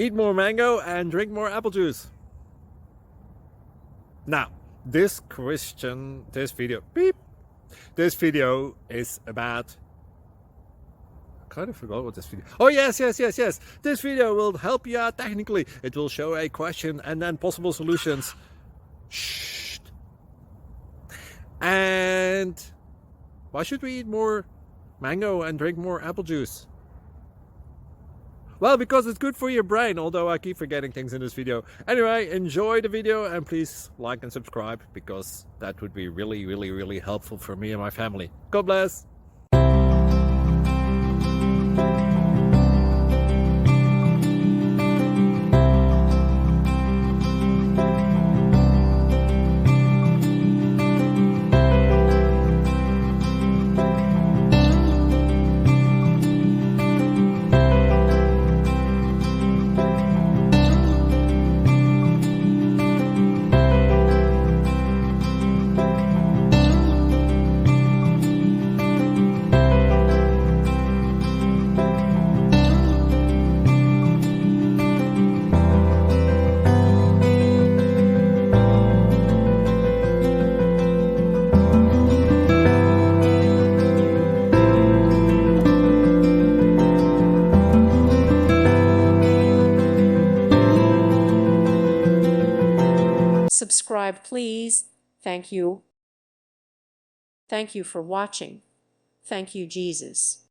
Eat more mango and drink more apple juice. Now, this video is about, I kind of forgot what this video. Oh yes. This video will help you out technically. It will show a question and then possible solutions. Shh. And why should we eat more mango and drink more apple juice? Well, because it's good for your brain, although I keep forgetting things in this video. Anyway, enjoy the video and please like and subscribe, because that would be really helpful for me and my family. God bless. Subscribe, please. Thank you. Thank you for watching. Thank you, Jesus.